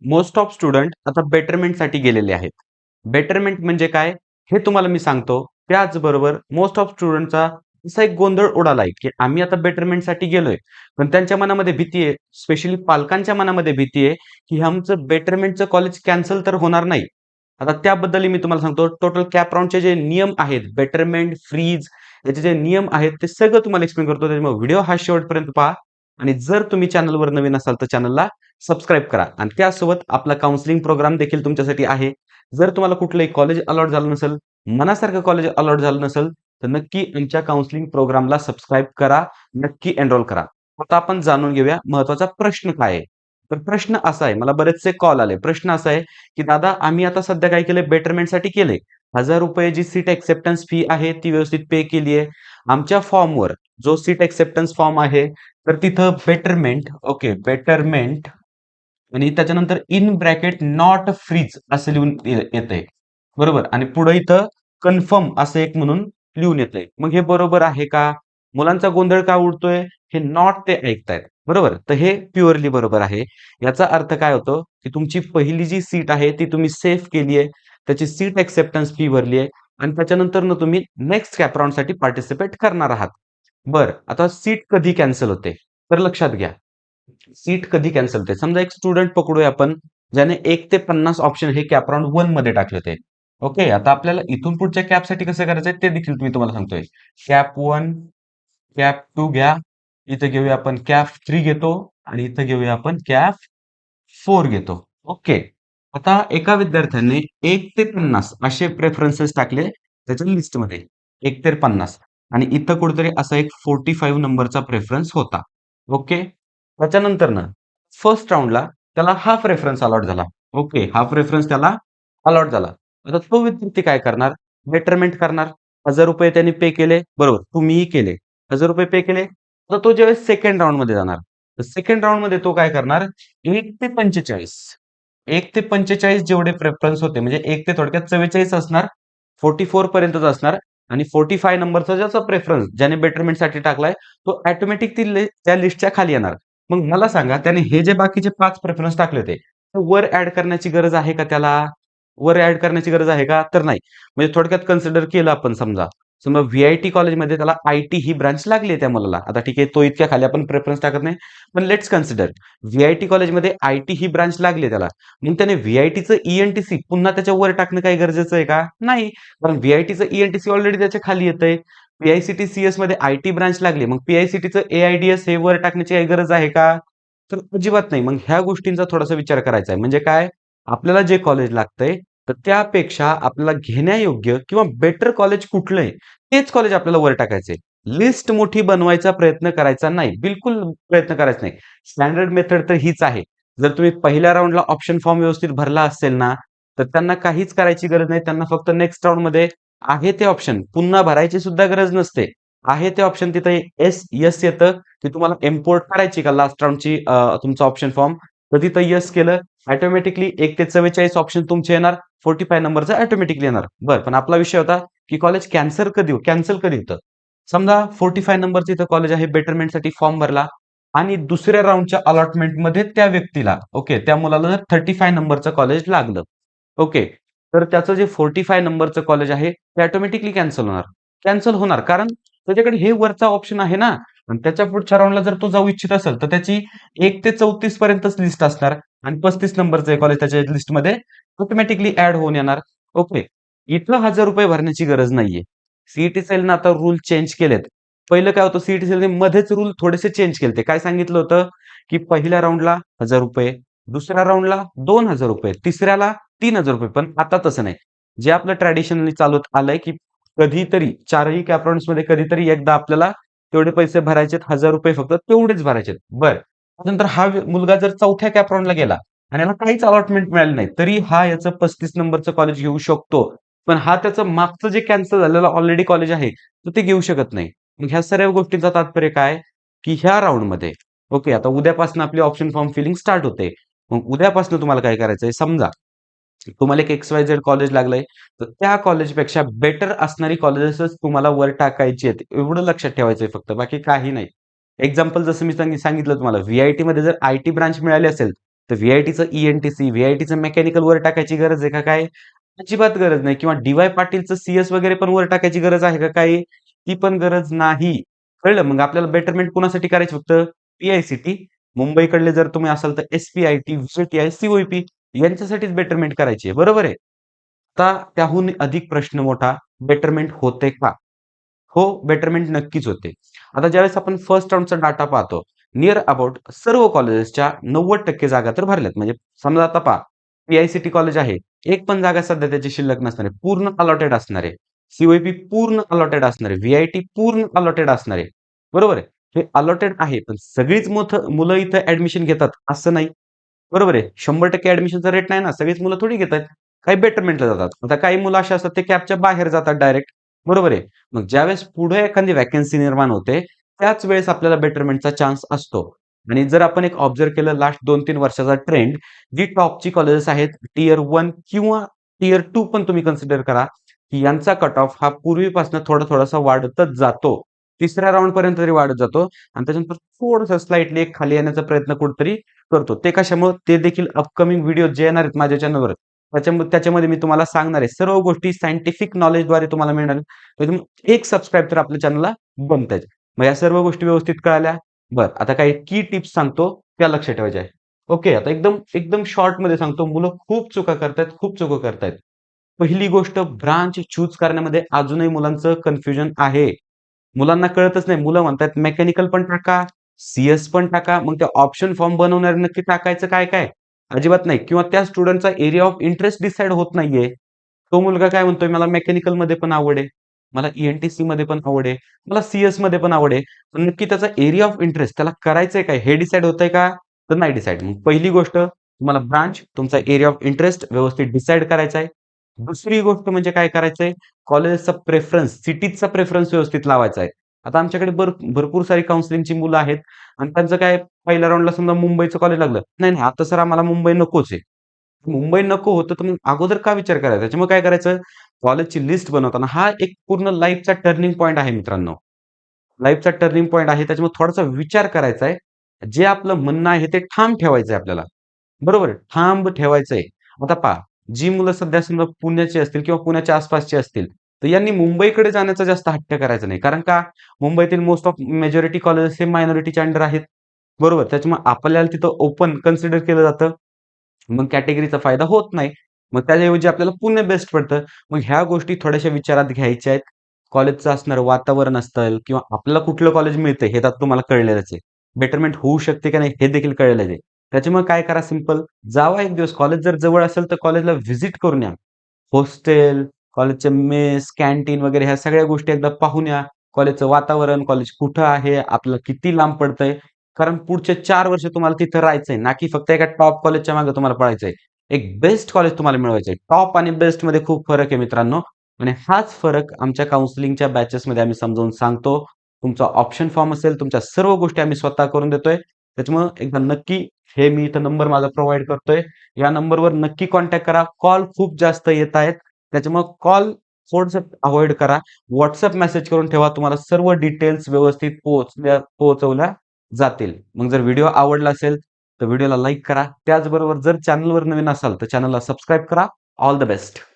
Most of student आता बेटरमेंटसाठी गेलेले आहेत. बेटरमेंट म्हणजे काय? हे तुम्हाला मी सांगतो. त्याचबरोबर मोस्ट ऑफ स्टुडंटचा असा एक गोंधळ उडालाय, की आम्ही आता बेटरमेंटसाठी गेलोय. पण त्यांच्या मनामध्ये भीती आहे, स्पेशली पालकांच्या मनामध्ये भीती आहे, की आमचं बेटरमेंटचं कॉलेज कॅन्सल तर होणार नाही. आता त्याबद्दलही मी तुम्हाला सांगतो. टोटल कॅप राउंडचे जे नियम आहेत, बेटरमेंट, फ्रीज याचे जे नियम आहेत, ते सगळं तुम्हाला एक्सप्लेन करतो. त्याच्यामुळे व्हिडिओ हा शेवटपर्यंत पहा आणि जर तुम्ही चॅनलवर नवीन असाल, तर चॅनलला सबस्क्राईब करा आणि त्यासोबत आपला काउन्सिलिंग प्रोग्राम देखील तुमच्यासाठी आहे. जर तुम्हाला कुठलंही कॉलेज अलॉट झालं नसेल, मनासारखं कॉलेज अलॉट झालं नसेल, तर नक्की आमच्या काउन्सिलिंग प्रोग्रामला सबस्क्राईब करा, नक्की एनरोल करा. आता आपण जाणून घेऊया महत्त्वाचा प्रश्न काय आहे. तर प्रश्न असा आहे, मला बरेचसे कॉल आले. प्रश्न असा आहे, की दादा आम्ही आता सध्या काय केलंय बेटरमेंटसाठी केलंय. ₹1000 जी सीट एक्सेप्टन्स फी आहे ती व्यवस्थित पे केली आहे. आमच्या फॉर्मवर जो सीट एक्सेप्टन्स फॉर्म आहे, तर तिथं बेटरमेंट आणि त्याच्यानंतर इन ब्रॅकेट नॉट फ्रीज असं लिहून येतंय. बरोबर आणि पुढे इथं कन्फर्म असं एक म्हणून लिहून येतंय. मग हे बरोबर आहे का? मुलांचा गोंधळ का उडतोय? हे नॉट ते ऐकतायत. बरोबर? तर हे प्युअरली बरोबर आहे. याचा अर्थ काय होतो, की तुमची पहिली जी सीट आहे ती तुम्ही सेव्ह केली आहे. त्याची सीट एक्सेप्टन्स फी भरली आहे आणि त्याच्यानंतरनं तुम्ही नेक्स्ट कॅप राउंडसाठी पार्टिसिपेट करणार आहात. बरं, आता सीट कधी कॅन्सल होते? तर लक्षात घ्या. सीट कधी कॅन्सल होते? समजा एक स्टुडंट पकडूया आपण, ज्याने 1 ते 50 ऑप्शन हे कॅप राउंड 1 मध्ये टाकले होते. ओके. आता आपल्याला इथून पुढच्या कॅपसाठी कसं करायचंय ते देखील मी तुम्हाला सांगतोय. कॅप 1, कॅप 2 घ्या. इथं घेऊया आपण कॅप 3 घेतो आणि इथं घेऊया आपण कॅप 4 घेतो. ओके. आता एका विद्यार्थ्याने 1 ते 50 असे प्रेफरन्सेस टाकले त्याच्या लिस्टमध्ये. 1 ते 50 आणि इथं कुठेतरी असा एक 45 नंबरचा प्रेफरन्स होता. ओके. त्याच्यानंतरनं फर्स्ट राउंडला त्याला हाफ रेफरन्स अलॉट झाला. ओके. हाफ रेफरन्स त्याला अलॉट झाला. आता तो विद्यार्थी काय करणार? बेटरमेंट करणार. ₹1000 त्यांनी पे केले. बरोबर. तुम्हीही केले. ₹1000 पे केले. तर तो ज्यावेळेस सेकंड राउंडमध्ये जाणार. तर सेकंड राउंडमध्ये तो काय करणार? 1 ते 45 1 ते 45 जेवढे प्रेफरन्स होते म्हणजे 1 ते थोडक्यात 44 असणार. 44 पर्यंतच असणार आणि 45 नंबरचा ज्याचा प्रेफरन्स ज्याने बेटरमेंटसाठी टाकलाय, तो ऑटोमॅटिक त्या लिस्टच्या खाली येणार. मग मला सांगा त्याने हे जे बाकीचे 5 प्रेफरन्स टाकले होते, ते वर ॲड करण्याची गरज आहे का त्याला? वर ॲड करण्याची गरज आहे का? तर नाही. म्हणजे थोडक्यात कन्सिडर केलं आपण समजा व्ही-आय-टी कॉलेजमध्ये त्याला आय-टी ही ब्रांच लागली आहे त्या मुलाला. आता ठीक आहे, तो इतक्या खाली आपण प्रेफरन्स टाकत नाही. पण लेट्स कन्सिडर व्ही-आय-टी कॉलेजमध्ये आय-टी ही ब्रांच लागली आहे त्याला. मग त्याने व्ही-आय-टीचं ई-एन-टी-सी पुन्हा त्याच्या वर टाकणं काही गरजेचं आहे का? नाही. कारण व्ही-आय-टीचं ई-एन-टी-सी ऑलरेडी त्याच्या खाली येतंय. पी-आय-सी-टी सी-एसमध्ये आय-टी ब्रांच लागली. मग पी-आय-सी-टीचं ए-आय-डी-एस हे वर टाकण्याची काही गरज आहे का? तर अजिबात नाही. मग ह्या गोष्टींचा थोडासा विचार करायचा आहे. म्हणजे काय? आपल्याला जे कॉलेज लागतंय, तर त्यापेक्षा आपल्याला घेण्यायोग्य किंवा बेटर कॉलेज कुठलं आहे, तेच कॉलेज आपल्याला वर टाकायचंय. लिस्ट मोठी बनवायचा प्रयत्न करायचा नाही. बिलकुल प्रयत्न करायचा नाही. स्टँडर्ड मेथड तर हीच आहे. जर तुम्ही पहिल्या राउंडला ऑप्शन फॉर्म व्यवस्थित भरला असेल ना, तर त्यांना काहीच करायची गरज नाही. त्यांना फक्त नेक्स्ट राउंडमध्ये आहे ते ऑप्शन पुन्हा भरायची सुद्धा गरज नसते. आहे ते ऑप्शन तिथे येस येतं, की तुम्हाला इम्पोर्ट करायची का लास्ट राउंडची तुमचा ऑप्शन फॉर्म. तर तिथं येस केलं, ऑटोमॅटिकली 1 ते 44 ऑप्शन तुमचे येणार. 45 नंबरचं ऑटोमॅटिकली येणार. बरं, पण आपला विषय होता, की कॉलेज कॅन्सल कधी होतं? समजा 45 नंबरचं इथं कॉलेज आहे, बेटरमेंटसाठी फॉर्म भरला आणि दुसऱ्या राउंडच्या अलॉटमेंटमध्ये त्या व्यक्तीला, ओके, त्या मुलाला जर 35 नंबरचं कॉलेज लागलं. ओके. तर त्याचं जे 45 नंबरचं कॉलेज आहे, ते ऑटोमॅटिकली कॅन्सल होणार. कॅन्सल होणार कारण त्याच्याकडे हे वरचा ऑप्शन आहे ना आणि त्याच्या पुढच्या राउंडला जर तो जाऊ इच्छित असेल, तर त्याची 1 ते 34 पर्यंतच लिस्ट असणार आणि 35 नंबरचं कॉलेज त्याच्या लिस्टमध्ये ऑटोमॅटिकली ॲड होऊन येणार. ओके. इथं ₹1000 भरण्याची गरज नाहीये. सी सेलनं आता रूल चेंज केलेत. पहिलं काय होतं सेलने मध्येच रूल थोडेसे चेंज केलते. काय सांगितलं होतं, की पहिल्या राउंडला ₹1000, दुसऱ्या राउंडला ₹2000, तिसऱ्याला ₹3000 पण आता तसं नाही. जे आपलं ट्रॅडिशनली चालत आलंय, की कधीतरी 4ही कॅप राउंड्समध्ये कधीतरी एकदा आपल्याला तेवढे पैसे भरायचेत ₹1000 फक्त तेवढेच भरायचेत. बरं. त्यानंतर हा मुलगा जर चौथ्या कॅप राउंडला गेला आणि याला काहीच अलॉटमेंट मिळाली नाही, तरी हा याचं 35 नंबरचं कॉलेज घेऊ शकतो. पण हा त्याचं मागचं जे कॅन्सल झालेलं ऑलरेडी कॉलेज आहे, तर ते घेऊ शकत नाही. मग ह्या सर्व गोष्टींचं तात्पर्य काय, की ह्या राउंडमध्ये ओके, आता उद्यापासून आपली ऑप्शन फॉर्म फिलिंग स्टार्ट होते. मग उद्यापासून तुम्हाला काय करायचंय समजा, तुम्हाला एक एक्स-वाय-झेड कॉलेज लागलंय, तर त्या कॉलेजपेक्षा बेटर असणारी कॉलेजेसच तुम्हाला वर टाकायची आहेत. एवढं लक्षात ठेवायचंय फक्त, बाकी काही नाही. एक्झाम्पल जसं मी सांगितलं तुम्हाला, व्ही-आय-टीमध्ये जर आय-टी ब्रांच मिळाली असेल, तर व्हीआयटीचं ईएनटीसी, व्हीआयटीचं मेकॅनिकल वर टाकायची गरज आहे का काय? अजिबात गरज नाही. किंवा डी.वाय पाटीलचं सीएस वगैरे पण वर टाकायची गरज आहे का काही? ती पण गरज नाही. कळलं? मग आपल्याला बेटरमेंट कुणासाठी करायची फक्त? पी-आय-सी-टी. मुंबईकडले जर तुम्ही असाल तर एस-पी-आय-टी, व्ही-टी-आय, सी-ओ-ई-पी यांच्यासाठीच बेटरमेंट करायची आहे. बरोबर आहे? आता त्याहून अधिक प्रश्न मोठा, बेटरमेंट होते का? हो, बेटरमेंट नक्कीच होते. आता ज्यावेळेस आपण फर्स्ट राउंडचा डाटा पाहतो, नियर अबाउट सर्व कॉलेजेसच्या 90% जागा तर भरल्यात. म्हणजे समजा आता पहा, पी-आय-सी-टी कॉलेज आहे. एक पण जागा सध्या त्याची शिल्लक नसणार आहे. पूर्ण अलॉटेड असणार आहे. सी-ओ-ई-पी पूर्ण अलॉटेड असणार आहे. व्ही-आय-टी पूर्ण अलॉटेड असणार आहे. बरोबर आहे. हे अलॉटेड आहे, पण सगळीच मुलं इथं ॲडमिशन घेतात असं नाही. बरोबर आहे. 100% ॲडमिशनचा रेट नाही ना. सगळीच मुलं थोडी घेतायत. काही बेटरमेंटला जातात. आता काही मुलं अशी असतात ते कॅपच्या बाहेर जातात डायरेक्ट. बरोबर आहे. मग ज्यावेळेस पुढे एखादी व्हॅकन्सी निर्माण होते, त्याच वेळेस आपल्याला बेटरमेंटचा चान्स असतो. आणि जर आपण एक ऑब्झर्व्ह केलं लास्ट 2-3 वर्षाचा ट्रेंड, जी टॉपची कॉलेजेस आहेत, टियर 1 किंवा टियर 2 पण तुम्ही कन्सिडर करा, की यांचा कट ऑफ हा पूर्वीपासून थोडा-थोडासा वाढतच जातो. तिसऱ्या राउंडपर्यंत तरी वाढत जातो आणि त्याच्यानंतर थोडंसं स्लाइटली एक खाली येण्याचा प्रयत्न कुठेतरी करतो. ते कशामुळं? ते देखील अपकमिंग व्हिडिओ जे येणार आहेत माझ्या चॅनलवर, त्याच्यामध्ये मी तुम्हाला सांगणार आहे. सर्व गोष्टी सायंटिफिक नॉलेजद्वारे तुम्हाला मिळणार आहेत. त्याच्यामुळे एक सबस्क्राईब तर आपल्या चॅनलला बनतायच. मग या सर्व गोष्टी व्यवस्थित कळाल्या? बरं, आता काही की टिप्स सांगतो, त्या लक्षात ठेवायच्या आहे. ओके, आता एकदम एकदम शॉर्टमध्ये सांगतो. मुलं खूप चुका करतायत, खूप चुका करतायत. पहिली गोष्ट ब्रांच चूज करण्यामध्ये अजूनही मुलांचं कन्फ्युजन आहे. मुलांना कळतच नाही. मुलं म्हणतात मेकॅनिकल पण टाका, सीएस पण टाका. मग ते ऑप्शन फॉर्म बनवणारे नक्की टाकायचं काय-काय? अजिबात नाही किंवा त्या स्टुडंटचा एरिया ऑफ इंटरेस्ट डिसाईड होत नाहीये. तो मुलगा काय म्हणतोय, मला मेकॅनिकलमध्ये पण आवड आहे. मला मध्ये पण आवड आहे. मला सीएसमध्ये पण आवड आहे. पण नक्की त्याचा एरिया ऑफ इंटरेस्ट त्याला करायचंय काय? हे डिसाईड होतंय का? तर नाही डिसाईड. मग पहिली गोष्ट तुम्हाला ब्रांच, तुमचा एरिया ऑफ इंटरेस्ट व्यवस्थित डिसाईड करायचा आहे. दुसरी गोष्ट म्हणजे काय करायचंय? कॉलेजचा प्रेफरन्स, सिटीजचा प्रेफरन्स व्यवस्थित लावायचा आहे. आता आमच्याकडे भरपूर सारी काउन्सिलिंगची मुलं आहेत आणि त्यांचं काय पहिल्या राउंडला समजा मुंबईचं कॉलेज लागलं. नाही, नाही आता सर आम्हाला मुंबई नकोच आहे. मुंबई नको होतं तर मग अगोदर का विचार करायचा? त्याच्यामुळे काय करायचं? कॉलेजची लिस्ट बनवताना हा एक पूर्ण लाईफचा टर्निंग पॉइंट आहे मित्रांनो. लाईफचा टर्निंग पॉइंट आहे. त्याच्यामुळे थोडासा विचार करायचा आहे. जे आपलं म्हणणं आहे ते ठाम ठेवायचं आहे आपल्याला. बरोबर आहे. ठाम ठेवायचंय. आता पहा, जी मुलं सध्या समजा पुण्याची असतील किंवा पुण्याच्या आसपासची असतील, तर यांनी मुंबईकडे जाण्याचा जास्त हट्ट करायचा नाही. कारण का? मुंबईतील मोस्ट ऑफ मेजॉरिटी कॉलेजेस हे मायनॉरिटीच्या अंडर आहेत. बरोबर. त्याच्यामुळे आपल्याला तिथं ओपन कन्सिडर केलं जातं. मग कॅटेगरीचा फायदा होत नाही. मग त्याच्याऐवजी आपल्याला पुणे बेस्ट पडतं. मग ह्या गोष्टी थोड्याशा विचारात घ्यायच्या आहेत. कॉलेजचं असणारं वातावरण असेल किंवा आपल्याला कुठलं कॉलेज मिळतंय हे तर तुम्हाला कळलेलंच आहे. बेटरमेंट होऊ शकते का नाही हे देखील कळलेलं आहे. त्याच्यामुळे काय करा सिंपल, जावा एक दिवस कॉलेज जर जवळ असेल तर कॉलेजला व्हिजिट करून या. हॉस्टेल, कॉलेजचे मेस, कॅन्टीन वगैरे ह्या सगळ्या गोष्टी एकदा पाहून या. कॉलेजचं वातावरण, कॉलेज कुठं आहे, आपल्याला किती लांब पडतंय. कारण पुढचे 4 वर्ष तुम्हाला तिथं राहायचंय, ना की फक्त एका टॉप कॉलेजच्या मागे तुम्हाला पळायचंय. एक बेस्ट कॉलेज तुम्हाला मिळवायचंय. टॉप आणि बेस्टमध्ये खूप फरक आहे मित्रांनो आणि हाच फरक आमच्या काउन्सिलिंगच्या बॅचेसमध्ये आम्ही समजावून सांगतो. तुमचा ऑप्शन फॉर्म असेल, तुमच्या सर्व गोष्टी आम्ही स्वतः करून देतोय. त्याच्यामुळं एकदा नक्की हे मी इथं नंबर माझा प्रोव्हाईड करतोय. या नंबरवर नक्की कॉन्टॅक्ट करा. कॉल खूप जास्त येत आहेत. त्याच्यामुळं कॉल थोडंसं अव्हॉइड करा. WhatsApp मेसेज करून ठेवा. तुम्हाला सर्व डिटेल्स व्यवस्थित पोहोचवल्या जातील. मग जर व्हिडिओ आवडला असेल, तर व्हिडिओला लाईक करा. त्याचबरोबर जर चॅनलवर नवीन असाल, तर चॅनलला सबस्क्राईब करा. All the best.